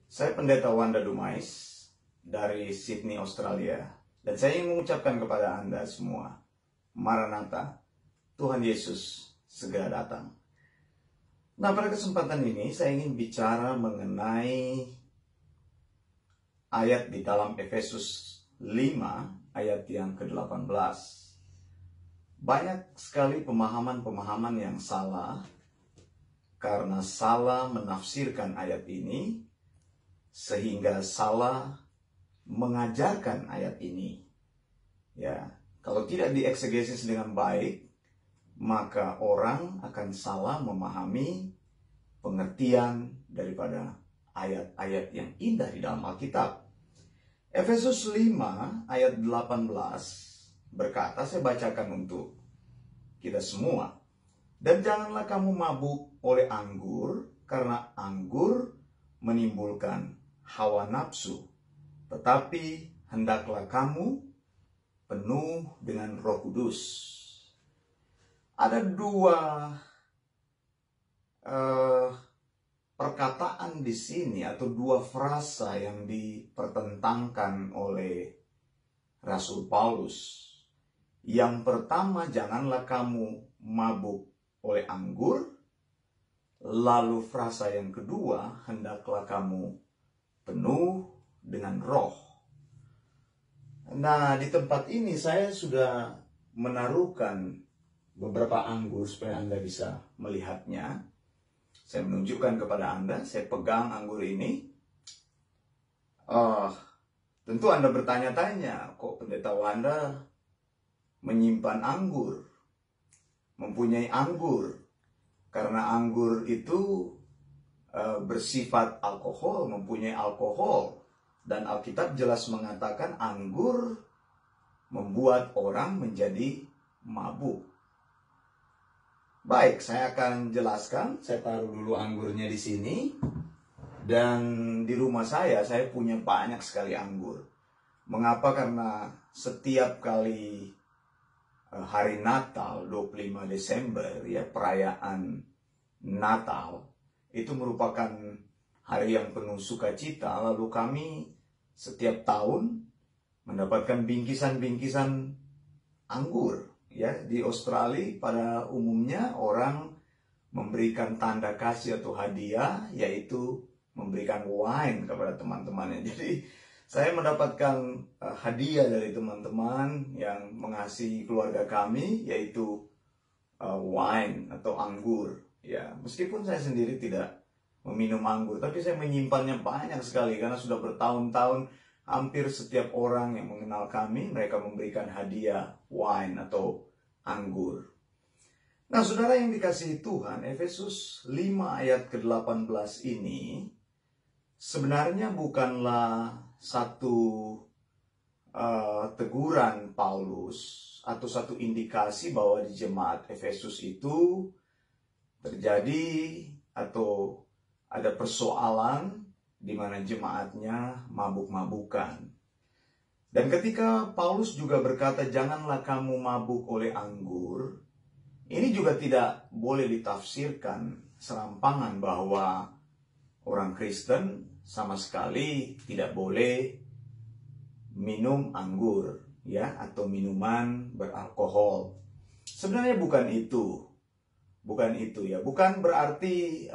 Saya Pendeta Wanda Dumais dari Sydney, Australia. Dan saya ingin mengucapkan kepada Anda semua, Maranatha, Tuhan Yesus segera datang. Nah, pada kesempatan ini saya ingin bicara mengenai ayat di dalam Efesus 5, ayat yang ke-18. Banyak sekali pemahaman-pemahaman yang salah, karena salah menafsirkan ayat ini, sehingga salah mengajarkan ayat ini. Ya, kalau tidak dieksegesis dengan baik, maka orang akan salah memahami pengertian daripada ayat-ayat yang indah di dalam Alkitab. Efesus 5 ayat 18 berkata, saya bacakan untuk kita semua. Dan janganlah kamu mabuk oleh anggur, karena anggur menimbulkan hawa nafsu, tetapi hendaklah kamu penuh dengan Roh Kudus. Ada dua perkataan di sini, atau dua frasa yang dipertentangkan oleh Rasul Paulus. Yang pertama, janganlah kamu mabuk oleh anggur. Lalu frasa yang kedua, hendaklah kamu penuh dengan roh. Nah, di tempat ini saya sudah menaruhkan beberapa anggur supaya Anda bisa melihatnya. Saya menunjukkan kepada Anda, saya pegang anggur ini. Tentu Anda bertanya-tanya, kok Pendeta Wanda menyimpan anggur, mempunyai anggur? Karena anggur itu bersifat alkohol, mempunyai alkohol. Dan Alkitab jelas mengatakan anggur membuat orang menjadi mabuk. Baik, saya akan jelaskan. Saya taruh dulu anggurnya di sini. Dan di rumah saya punya banyak sekali anggur. Mengapa? Karena setiap kali hari Natal, 25 Desember, ya, perayaan Natal, itu merupakan hari yang penuh sukacita. Lalu kami setiap tahun mendapatkan bingkisan-bingkisan anggur. Ya, di Australia pada umumnya orang memberikan tanda kasih atau hadiah, yaitu memberikan wine kepada teman-temannya. Jadi saya mendapatkan hadiah dari teman-teman yang mengasihi keluarga kami, yaitu wine atau anggur. Ya, meskipun saya sendiri tidak meminum anggur, tapi saya menyimpannya banyak sekali karena sudah bertahun-tahun hampir setiap orang yang mengenal kami, mereka memberikan hadiah wine atau anggur. Nah, saudara yang dikasihi Tuhan, Efesus 5 ayat ke-18 ini sebenarnya bukanlah satu teguran Paulus atau satu indikasi bahwa di jemaat Efesus itu terjadi atau ada persoalan di mana jemaatnya mabuk-mabukan. Dan ketika Paulus juga berkata, janganlah kamu mabuk oleh anggur, ini juga tidak boleh ditafsirkan serampangan bahwa orang Kristen sama sekali tidak boleh minum anggur, ya, atau minuman beralkohol. Sebenarnya bukan itu. Bukan itu, ya. Bukan berarti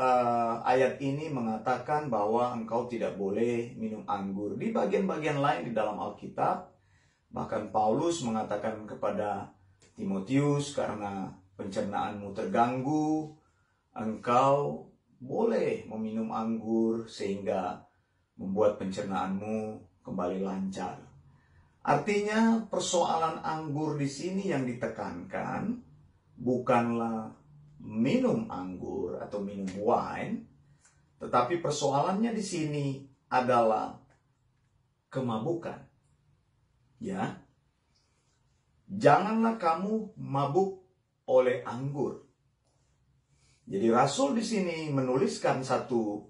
ayat ini mengatakan bahwa engkau tidak boleh minum anggur. Di bagian-bagian lain di dalam Alkitab, bahkan Paulus mengatakan kepada Timotius, karena pencernaanmu terganggu, engkau boleh meminum anggur sehingga membuat pencernaanmu kembali lancar. Artinya persoalan anggur di sini yang ditekankan bukanlah minum anggur atau minum wine, tetapi persoalannya di sini adalah kemabukan. Ya. Janganlah kamu mabuk oleh anggur. Jadi Rasul di sini menuliskan satu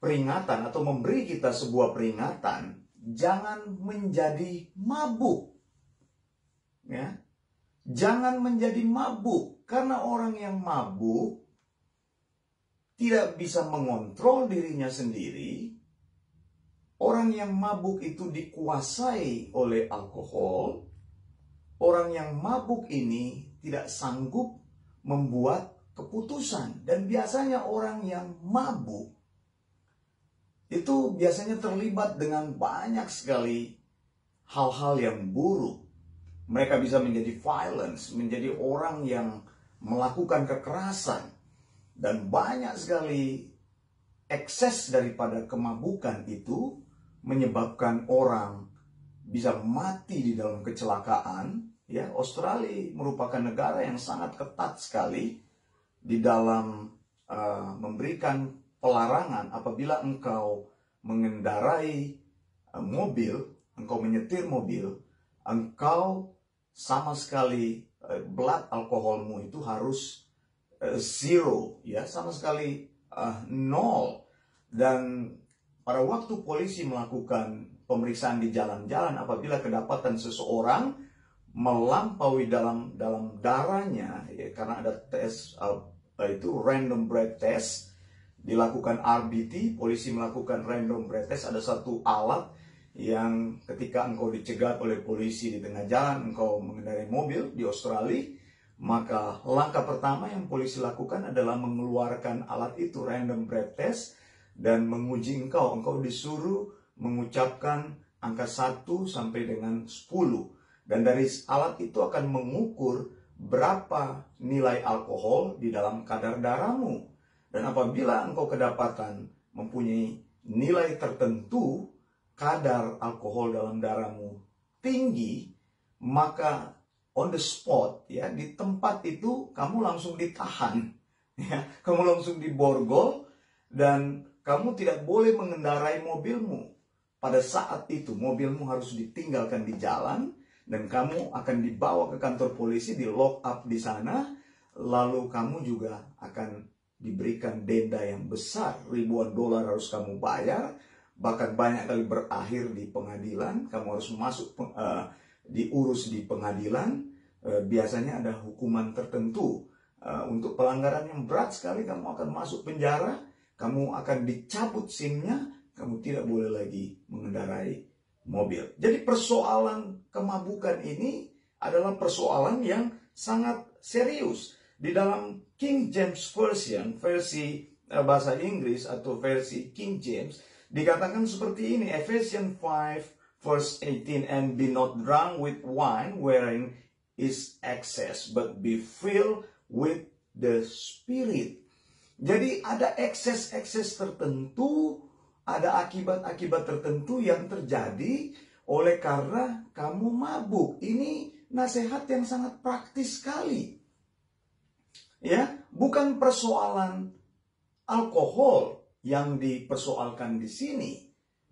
peringatan atau memberi kita sebuah peringatan, jangan menjadi mabuk. Ya. Jangan menjadi mabuk, karena orang yang mabuk tidak bisa mengontrol dirinya sendiri, orang yang mabuk itu dikuasai oleh alkohol, orang yang mabuk ini tidak sanggup membuat keputusan. Dan biasanya orang yang mabuk itu biasanya terlibat dengan banyak sekali hal-hal yang buruk. Mereka bisa menjadi violence, menjadi orang yang melakukan kekerasan. Dan banyak sekali ekses daripada kemabukan itu menyebabkan orang bisa mati di dalam kecelakaan. Ya, Australia merupakan negara yang sangat ketat sekali di dalam memberikan pelarangan apabila engkau mengendarai mobil, engkau menyetir mobil, engkau sama sekali blood alkoholmu itu harus zero, ya, sama sekali nol. Dan pada waktu polisi melakukan pemeriksaan di jalan-jalan, apabila kedapatan seseorang melampaui dalam darahnya, ya, karena ada tes itu random breath test, dilakukan RBT, polisi melakukan random breath test. Ada satu alat yang ketika engkau dicegat oleh polisi di tengah jalan, engkau mengendarai mobil di Australia, maka langkah pertama yang polisi lakukan adalah mengeluarkan alat itu, random breath test, dan menguji engkau. Engkau disuruh mengucapkan angka 1 sampai dengan 10. Dan dari alat itu akan mengukur berapa nilai alkohol di dalam kadar darahmu. Dan apabila engkau kedapatan mempunyai nilai tertentu, kadar alkohol dalam darahmu tinggi, maka on the spot, ya, di tempat itu kamu langsung ditahan, ya, kamu langsung diborgol, dan kamu tidak boleh mengendarai mobilmu. Pada saat itu mobilmu harus ditinggalkan di jalan, dan kamu akan dibawa ke kantor polisi, di lock up di sana, lalu kamu juga akan diberikan denda yang besar, ribuan dolar harus kamu bayar, bahkan banyak kali berakhir di pengadilan. Kamu harus masuk diurus di pengadilan. Biasanya ada hukuman tertentu. Untuk pelanggaran yang berat sekali kamu akan masuk penjara, kamu akan dicabut SIM-nya, kamu tidak boleh lagi mengendarai mobil. Jadi persoalan kemabukan ini adalah persoalan yang sangat serius. Di dalam King James Version, versi bahasa Inggris atau versi King James, dikatakan seperti ini, Ephesians 5 verse 18, and be not drunk with wine wherein is excess, but be filled with the Spirit. Jadi ada ekses-ekses tertentu, ada akibat-akibat tertentu yang terjadi oleh karena kamu mabuk. Ini nasihat yang sangat praktis sekali. Ya, bukan persoalan alkohol yang dipersoalkan di sini.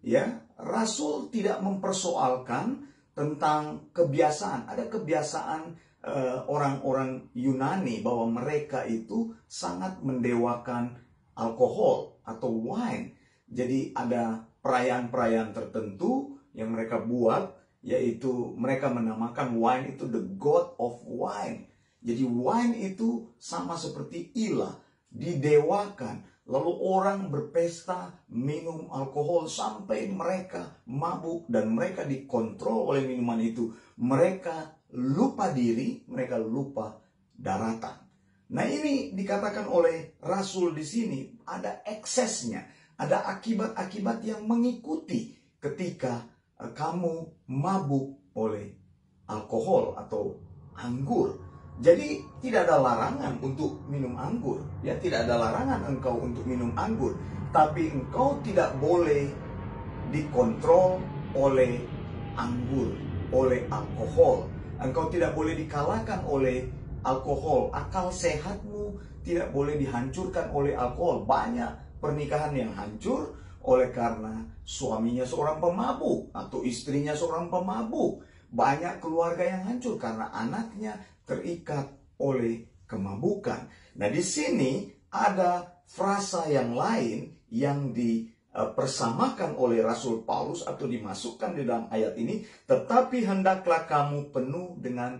Ya, Rasul tidak mempersoalkan tentang kebiasaan. Ada kebiasaan orang-orang Yunani bahwa mereka itu sangat mendewakan alkohol atau wine. Jadi ada perayaan-perayaan tertentu yang mereka buat, yaitu mereka menamakan wine itu the god of wine. Jadi wine itu sama seperti ilah, didewakan. Lalu orang berpesta minum alkohol sampai mereka mabuk dan mereka dikontrol oleh minuman itu. Mereka lupa diri, mereka lupa daratan. Nah, ini dikatakan oleh Rasul di sini, ada eksesnya, ada akibat-akibat yang mengikuti ketika kamu mabuk oleh alkohol atau anggur. Jadi tidak ada larangan untuk minum anggur, ya, tidak ada larangan engkau untuk minum anggur, tapi engkau tidak boleh dikontrol oleh anggur, oleh alkohol. Engkau tidak boleh dikalahkan oleh alkohol. Akal sehatmu tidak boleh dihancurkan oleh alkohol. Banyak pernikahan yang hancur oleh karena suaminya seorang pemabuk atau istrinya seorang pemabuk. Banyak keluarga yang hancur karena anaknya terikat oleh kemabukan. Nah, di sini ada frasa yang lain yang dipersamakan oleh Rasul Paulus atau dimasukkan di dalam ayat ini. Tetapi hendaklah kamu penuh dengan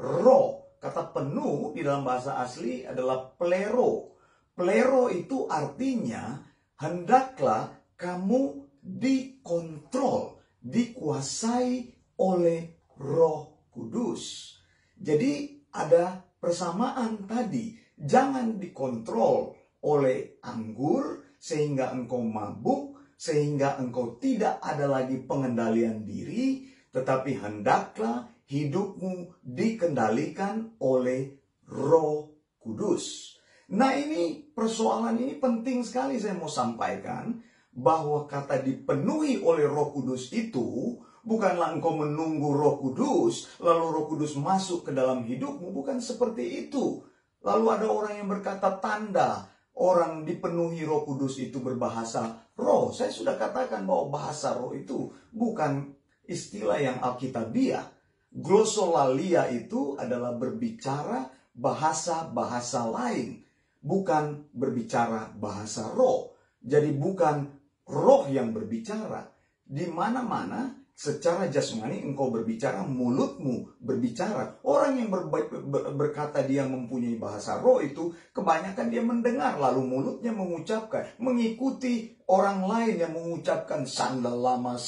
roh. Kata penuh di dalam bahasa asli adalah plero. Plero itu artinya hendaklah kamu dikontrol, dikuasai oleh Roh Kudus. Jadi ada persamaan tadi. Jangan dikontrol oleh anggur sehingga engkau mabuk, sehingga engkau tidak ada lagi pengendalian diri, tetapi hendaklah hidupmu dikendalikan oleh Roh Kudus. Nah, ini persoalan ini penting sekali saya mau sampaikan, bahwa kata dipenuhi oleh Roh Kudus itu bukanlah engkau menunggu Roh Kudus lalu Roh Kudus masuk ke dalam hidupmu, bukan seperti itu. Lalu ada orang yang berkata tanda orang dipenuhi Roh Kudus itu berbahasa roh. Saya sudah katakan bahwa bahasa roh itu bukan istilah yang alkitabiah. Glossolalia itu adalah berbicara bahasa-bahasa lain, bukan berbicara bahasa roh. Jadi bukan roh yang berbicara. Di mana-mana secara jasmani engkau berbicara, mulutmu berbicara. Orang yang berkata dia mempunyai bahasa roh itu kebanyakan dia mendengar, lalu mulutnya mengucapkan, mengikuti orang lain yang mengucapkan sanda lama,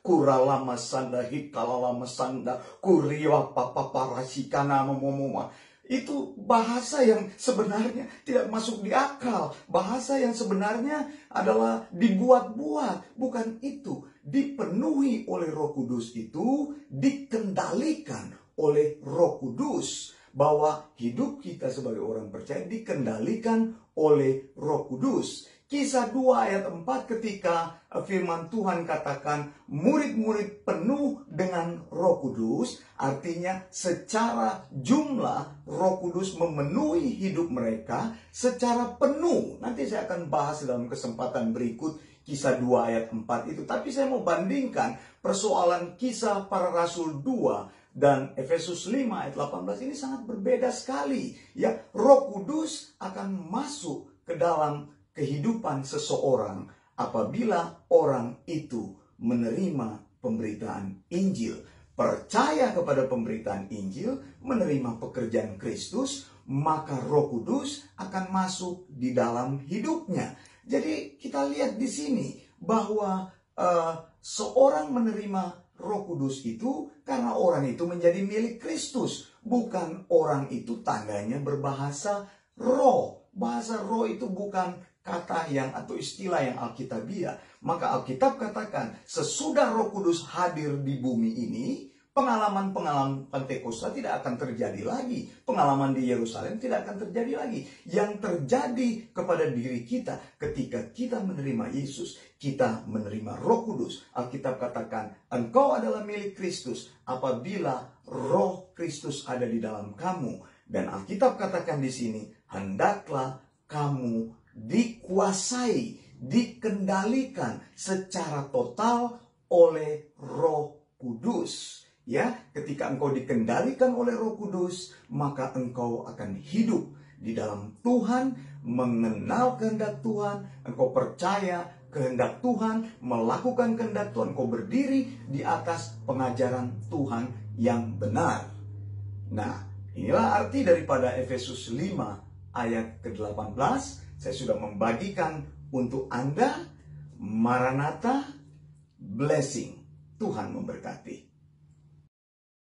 kura lama, sanda hikala lama, sanda kuriwa papa parasikana momoma. Itu bahasa yang sebenarnya tidak masuk di akal. Bahasa yang sebenarnya adalah dibuat-buat. Bukan itu. Dipenuhi oleh Roh Kudus itu dikendalikan oleh Roh Kudus. Bahwa hidup kita sebagai orang percaya dikendalikan oleh Roh Kudus. Kisah 2 ayat 4 ketika firman Tuhan katakan murid-murid penuh dengan Roh Kudus, artinya secara jumlah Roh Kudus memenuhi hidup mereka secara penuh. Nanti saya akan bahas dalam kesempatan berikut Kisah 2 ayat 4 itu. Tapi saya mau bandingkan persoalan Kisah Para Rasul 2 dan Efesus 5 ayat 18 ini sangat berbeda sekali. Ya, Roh Kudus akan masuk ke dalam kehidupan seseorang apabila orang itu menerima pemberitaan Injil, percaya kepada pemberitaan Injil, menerima pekerjaan Kristus, maka Roh Kudus akan masuk di dalam hidupnya. Jadi kita lihat di sini bahwa seorang menerima Roh Kudus itu karena orang itu menjadi milik Kristus, bukan orang itu tandanya berbahasa roh. Bahasa roh itu bukan kata yang atau istilah yang alkitabiah. Maka Alkitab katakan sesudah Roh Kudus hadir di bumi ini, pengalaman-pengalaman Pentakosta tidak akan terjadi lagi. Pengalaman di Yerusalem tidak akan terjadi lagi. Yang terjadi kepada diri kita ketika kita menerima Yesus, kita menerima Roh Kudus. Alkitab katakan engkau adalah milik Kristus apabila Roh Kristus ada di dalam kamu. Dan Alkitab katakan di sini, hendaklah kamu dikuasai, dikendalikan secara total oleh Roh Kudus. Ya, ketika engkau dikendalikan oleh Roh Kudus, maka engkau akan hidup di dalam Tuhan, mengenal kehendak Tuhan, engkau percaya kehendak Tuhan, melakukan kehendak Tuhan, engkau berdiri di atas pengajaran Tuhan yang benar. Nah, inilah arti daripada Efesus 5 ayat ke-18. Saya sudah membagikan untuk Anda. Maranatha, blessing. Tuhan memberkati.